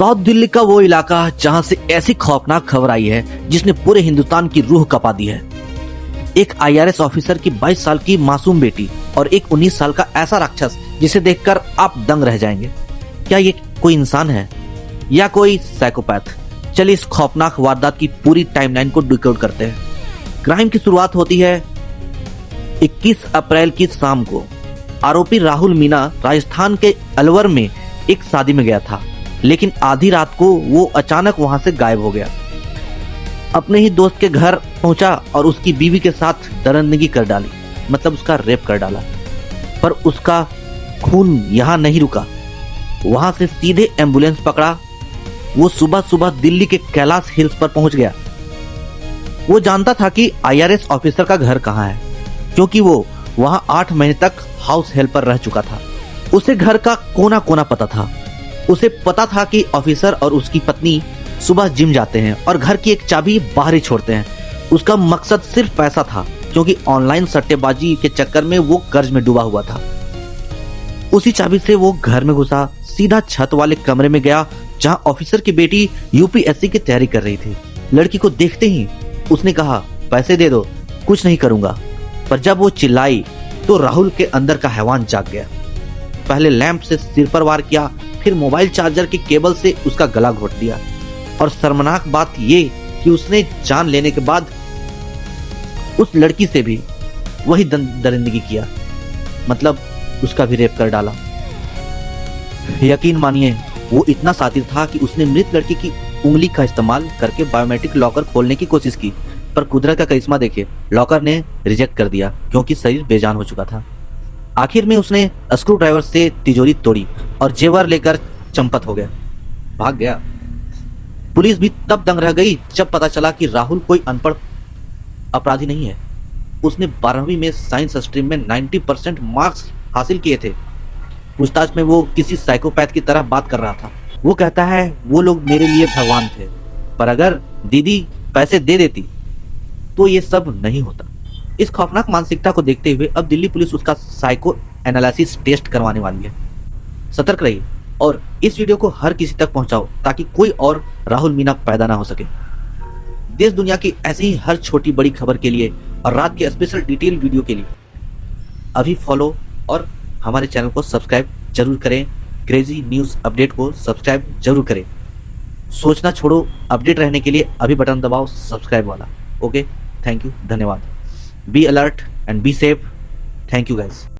South Delhi का वो इलाका जहां से ऐसी खौफनाक खबर आई है जिसने पूरे हिंदुस्तान की रूह कपा दी है। एक आईआरएस ऑफिसर की 22 साल की मासूम बेटी और एक 19 साल का ऐसा राक्षस जिसे देखकर आप दंग रह जाएंगे। क्या ये कोई इंसान है या कोई साइकोपैथ? चलिए इस खौफनाक वारदात की पूरी टाइमलाइन को डिकोड करते हैं। क्राइम की शुरुआत होती है 21 अप्रैल की शाम को। आरोपी राहुल मीना राजस्थान के अलवर में एक शादी में गया था, लेकिन आधी रात को वो अचानक वहां से गायब हो गया। अपने ही दोस्त के घर पहुंचा और उसकी बीवी के साथ दरिंदगी कर डाली, मतलब उसका रेप कर डाला। पर उसका खून यहाँ नहीं रुका, वहां से सीधे एम्बुलेंस पकड़ा। वो सुबह सुबह दिल्ली के कैलाश हिल्स पर पहुंच गया। वो जानता था कि आईआरएस ऑफिसर का घर कहाँ है, क्योंकि वो वहां 8 महीने तक हाउस हेल्पर रह चुका था। उसे घर का कोना कोना पता था। उसे पता था कि ऑफिसर और उसकी पत्नी सुबह जिम जाते हैं और घर की एक चाबी बाहर ही छोड़ते हैं। उसका मकसद सिर्फ पैसा था, क्योंकि ऑनलाइन सट्टेबाजी के चक्कर में वो कर्ज में डूबा हुआ था। उसी चाबी से वो घर में घुसा, सीधा छत वाले कमरे में गया जहां ऑफिसर की बेटी यूपीएससी की तैयारी कर रही थी। लड़की को देखते ही उसने कहा, पैसे दे दो, कुछ नहीं करूंगा। पर जब वो चिल्लाई तो राहुल के अंदर का हैवान जाग गया। पहले लैंप से सिर पर वार किया, फिर मोबाइल चार्जर के केबल से उसका गला घोट दिया। और शर्मनाक बात ये कि उसने जान लेने के बाद उस लड़की से भी वही दरिंदगी किया, मतलब उसका भी रेप कर डाला। यकीन मानिए वो इतना शातिर था कि उसने मृत लड़की की उंगली का इस्तेमाल करके बायोमेट्रिक लॉकर खोलने की कोशिश की, पर कुदरत का करिश्मा देखिए, लॉकर ने रिजेक्ट कर दिया क्योंकि शरीर बेजान हो चुका था। आखिर में उसने स्क्रू ड्राइवर से तिजोरी तोड़ी और जेवर लेकर चंपत हो गया, भाग गया। पुलिस भी तब दंग रह गई जब पता चला कि राहुल कोई अनपढ़ अपराधी नहीं है। उसने 12वीं में साइंस स्ट्रीम में 90% मार्क्स हासिल किए थे। पूछताछ में वो किसी साइकोपैथ की तरह बात कर रहा था। वो कहता है, वो लोग मेरे लिए भगवान थे, पर अगर दीदी पैसे दे देती तो ये सब नहीं होता। इस खौफनाक मानसिकता को देखते हुए अब दिल्ली पुलिस उसका साइको एनालिसिस टेस्ट करवाने वाली है। सतर्क रहिए और इस वीडियो को हर किसी तक पहुंचाओ ताकि कोई और राहुल मीना पैदा ना हो सके। देश दुनिया की ऐसी ही हर छोटी बड़ी खबर के लिए और रात के स्पेशल डिटेल वीडियो के लिए अभी फॉलो और हमारे चैनल को सब्सक्राइब जरूर करें। क्रेजी न्यूज़ अपडेट को सब्सक्राइब जरूर करें। सोचना छोड़ो, अपडेट रहने के लिए अभी बटन दबाओ सब्सक्राइब वाला। ओके, थैंक यू, धन्यवाद। Be alert and be safe. Thank you guys.